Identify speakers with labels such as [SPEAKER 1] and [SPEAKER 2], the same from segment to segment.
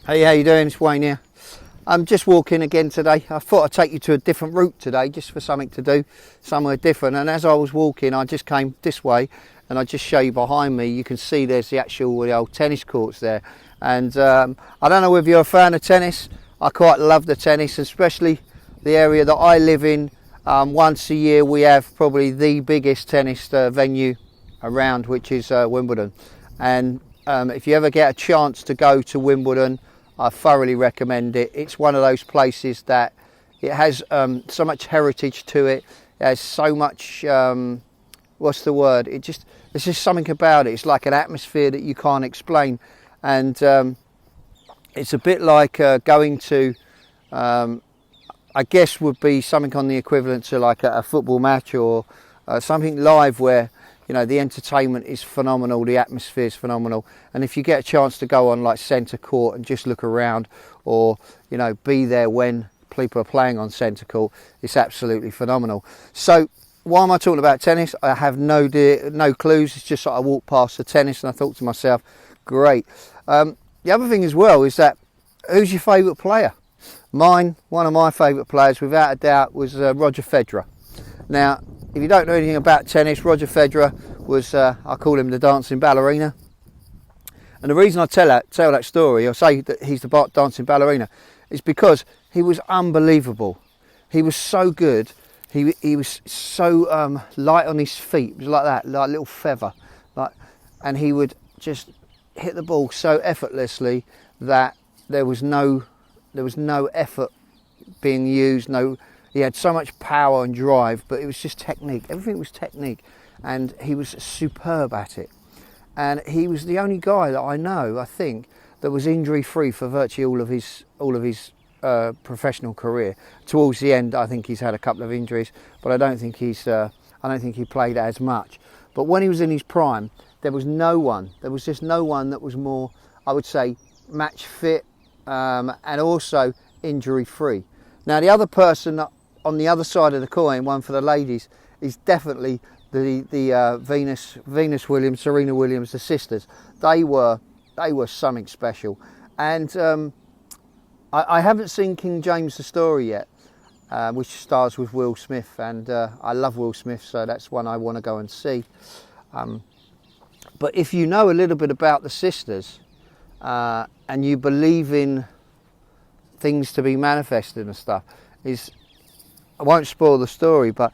[SPEAKER 1] Hey, how you doing? It's Wayne here. I'm just walking again today. I thought I'd take you to a different route today, just for something to do, somewhere different. And as I was walking, I just came this way, and I just show you behind me. You can see there's the old tennis courts there. And I don't know whether you're a fan of tennis. I quite love the tennis, especially the area that I live in. Once a year, we have probably the biggest tennis venue around, which is Wimbledon. And if you ever get a chance to go to Wimbledon, I thoroughly recommend it. It's one of those places that it has so much heritage to it. It has so much, what's the word? There's just something about it. It's like an atmosphere that you can't explain. And it's a bit like going to, I guess would be something on the equivalent to like a football match or something live where, you know, the entertainment is phenomenal, the atmosphere is phenomenal. And if you get a chance to go on like centre court and just look around, or, you know, be there when people are playing on centre court, it's absolutely phenomenal. So why am I talking about tennis? I have no clues. It's just that I walked past the tennis and I thought to myself, great. The other thing as well is that, who's your favourite player? One of my favourite players, without a doubt, was Roger Federer. Now, if you don't know anything about tennis, Roger Federer was, I call him the dancing ballerina. And the reason I tell that story, or say that he's the dancing ballerina, is because he was unbelievable. He was so good. He was so light on his feet. It was like that, like a little feather. And he would just hit the ball so effortlessly that there was no effort being used. He had so much power and drive, but it was just technique. Everything was technique, and he was superb at it. And he was the only guy that I know, I think, that was injury-free for virtually all of his professional career. Towards the end, I think he's had a couple of injuries, but I don't think he played as much. But when he was in his prime, there was just no one that was more, I would say, match fit and also injury-free. Now, the other person on the other side of the coin, one for the ladies, is definitely the Venus Williams, Serena Williams, the sisters. They were something special. And I haven't seen King James the Story yet, which stars with Will Smith, and I love Will Smith, so that's one I want to go and see. But if you know a little bit about the sisters and you believe in things to be manifested and stuff, I won't spoil the story, but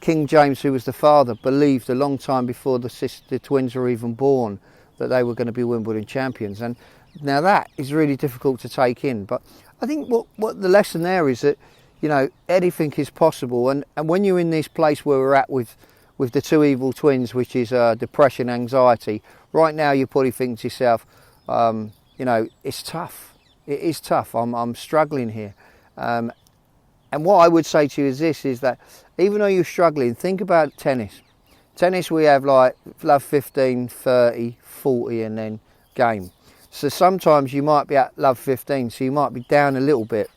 [SPEAKER 1] King James, who was the father, believed a long time before the twins were even born that they were going to be Wimbledon champions. And now that is really difficult to take in, but I think what the lesson there is that, you know, anything is possible. And when you're in this place where we're at with the two evil twins, which is depression, anxiety, right now you probably think to yourself, you know, it's tough. It is tough. I'm struggling here. And what I would say to you is this, is that even though you're struggling, think about tennis. Tennis, we have like love 15, 30, 40 and then game. So sometimes you might be at love 15, so you might be down a little bit.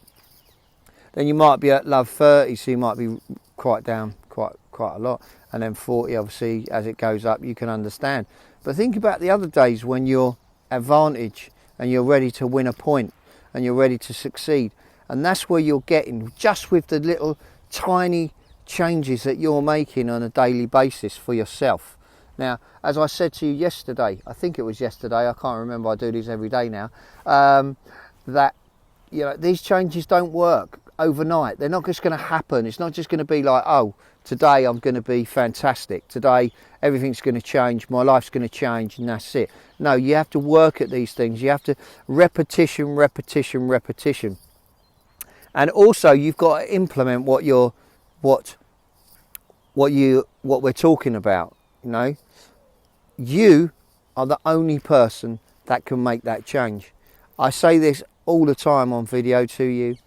[SPEAKER 1] Then you might be at love 30, so you might be quite down quite a lot. And then 40, obviously, as it goes up, you can understand. But think about the other days when you're advantage and you're ready to win a point and you're ready to succeed. And that's where you're getting, just with the little tiny changes that you're making on a daily basis for yourself. Now, as I said to you yesterday, I think it was yesterday, I can't remember, I do these every day now, that, you know, these changes don't work overnight. They're not just going to happen. It's not just going to be like, oh, today I'm going to be fantastic. Today everything's going to change. My life's going to change and that's it. No, you have to work at these things. You have to repetition. And also you've got to implement what we're talking about, you know. You are the only person that can make that change. I say this all the time on video to you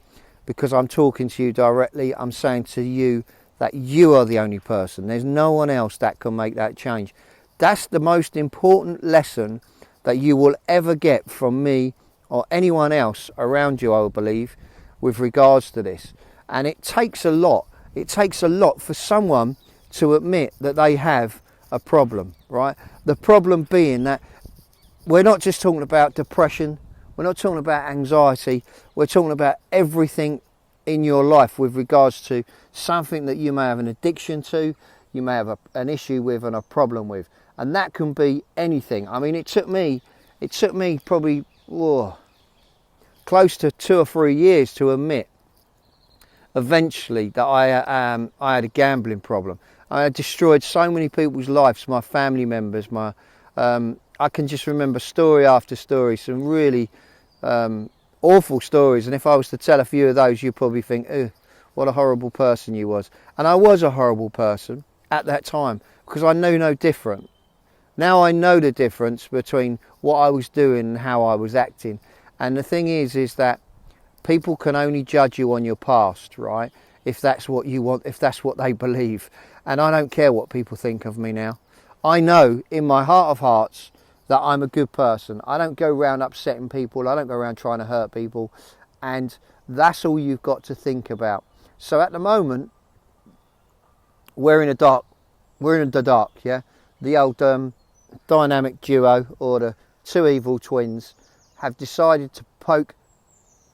[SPEAKER 1] because I'm talking to you directly. I'm saying to you that you are the only person. There's no one else that can make that change. That's the most important lesson that you will ever get from me or anyone else around you, I believe, with regards to this. And it takes a lot. It takes a lot for someone to admit that they have a problem, right? The problem being that we're not just talking about depression, We're not talking about anxiety. We're talking about everything in your life with regards to something that you may have an addiction to, you may have an issue with and a problem with. And that can be anything. I mean, it took me probably close to 2 or 3 years to admit eventually that I had a gambling problem. I had destroyed so many people's lives, my family members, I can just remember story after story, some really awful stories, and if I was to tell a few of those, you'd probably think, "Ugh, what a horrible person you was." And I was a horrible person at that time, because I knew no different. Now I know the difference between what I was doing and how I was acting. And the thing is that people can only judge you on your past, right? If that's what you want, if that's what they believe. And I don't care what people think of me now. I know in my heart of hearts that I'm a good person. I don't go around upsetting people. I don't go around trying to hurt people. And that's all you've got to think about. So at the moment, we're in the dark, yeah? The old dynamic duo, or the two evil twins, have decided to poke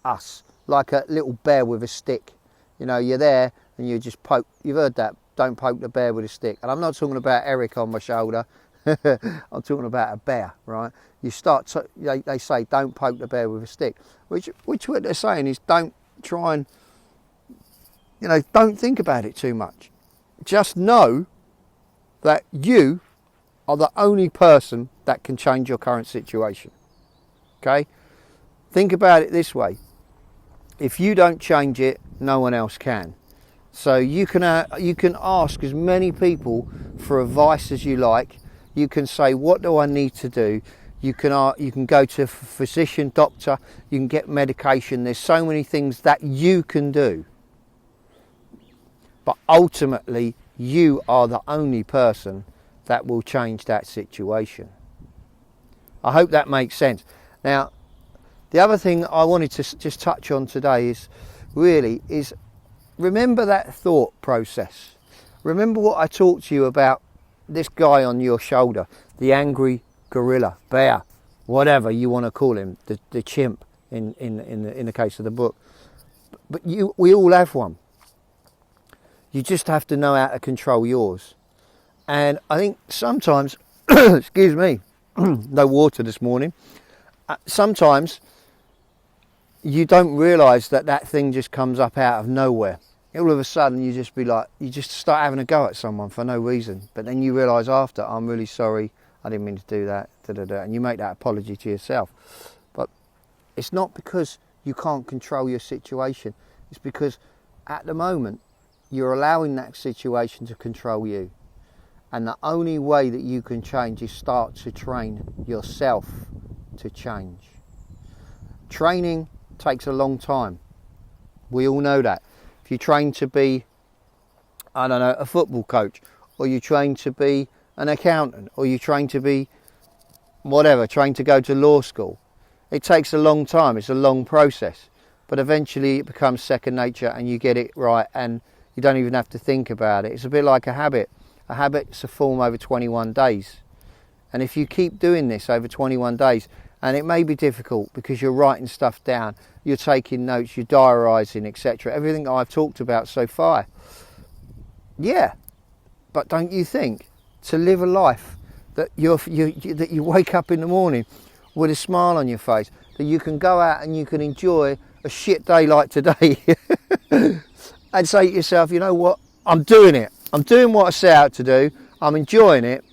[SPEAKER 1] us like a little bear with a stick. You know, you're there and you just poke. You've heard that, don't poke the bear with a stick. And I'm not talking about Eric on my shoulder. I'm talking about a bear, right? You start they say don't poke the bear with a stick, which what they're saying is don't try and, don't think about it too much. Just know that you are the only person that can change your current situation. Okay? Think about it this way. If you don't change it, no one else can. So you can ask as many people for advice as you like. You can say, what do I need to do? You can go to a physician, doctor, you can get medication. There's so many things that you can do. But ultimately, you are the only person that will change that situation. I hope that makes sense. Now, the other thing I wanted to just touch on today is remember that thought process. Remember what I talked to you about this guy on your shoulder, the angry gorilla, bear, whatever you want to call him, the chimp in the case of the book. But we all have one. You just have to know how to control yours. And I think sometimes, excuse me, no water this morning. Sometimes you don't realise that thing just comes up out of nowhere. All of a sudden you just start having a go at someone for no reason. But then you realise after, I'm really sorry, I didn't mean to do that, and you make that apology to yourself. But it's not because you can't control your situation. It's because at the moment you're allowing that situation to control you. And the only way that you can change is start to train yourself to change. Training takes a long time. We all know that. If you train to be, a football coach, or you train to be an accountant, or you train to be train to go to law school, it takes a long time. It's a long process. But eventually it becomes second nature and you get it right and you don't even have to think about it. It's a bit like a habit. A habit's a form over 21 days. And if you keep doing this over 21 days, and it may be difficult because you're writing stuff down, you're taking notes, you're diarising, etc. Everything that I've talked about so far. Yeah, but don't you think to live a life that that you wake up in the morning with a smile on your face, that you can go out and you can enjoy a shit day like today and say to yourself, you know what, I'm doing it. I'm doing what I set out to do. I'm enjoying it.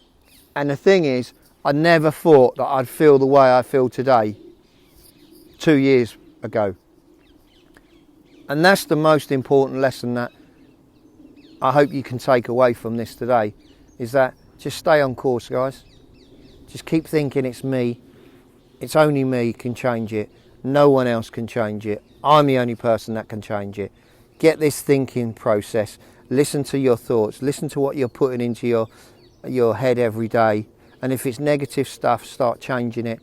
[SPEAKER 1] And the thing is, I never thought that I'd feel the way I feel today 2 years ago. And that's the most important lesson that I hope you can take away from this today, is that just stay on course, guys. Just keep thinking it's me. It's only me can change it. No one else can change it. I'm the only person that can change it. Get this thinking process. Listen to your thoughts. Listen to what you're putting into your head every day. And if it's negative stuff, start changing it.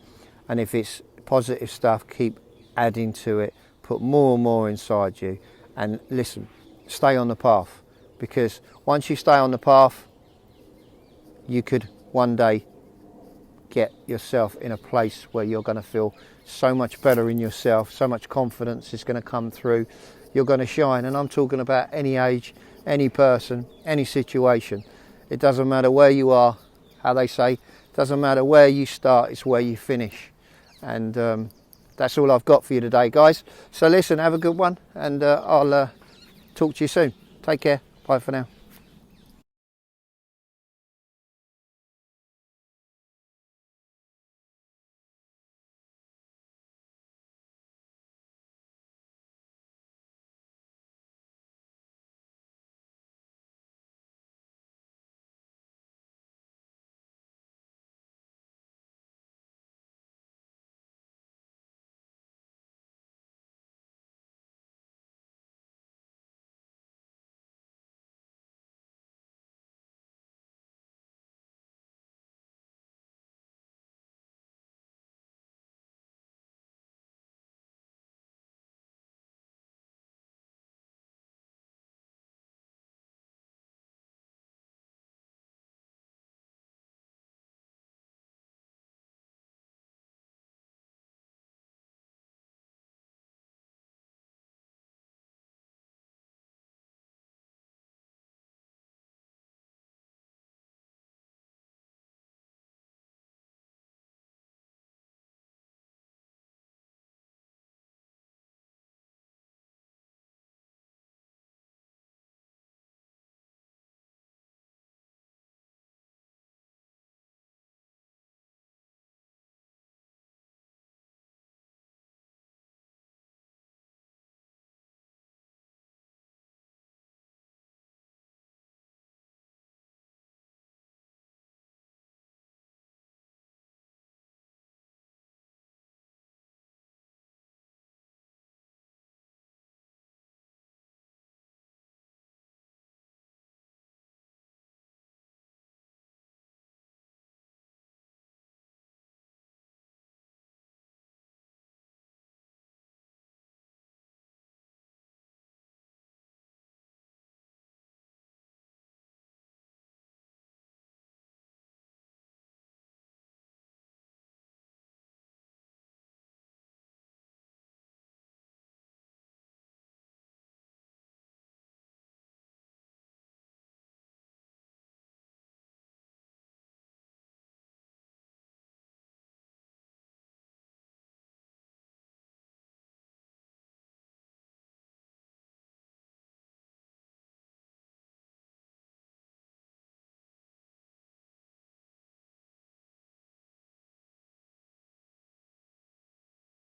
[SPEAKER 1] And if it's positive stuff, keep adding to it. Put more and more inside you. And listen, stay on the path. Because once you stay on the path, you could one day get yourself in a place where you're going to feel so much better in yourself, so much confidence is going to come through. You're going to shine, and I'm talking about any age, any person, any situation. It doesn't matter where you are, how they say, it doesn't matter where you start, it's where you finish. And that's all I've got for you today, guys. So listen, have a good one, and I'll talk to you soon. Take care. Bye for now.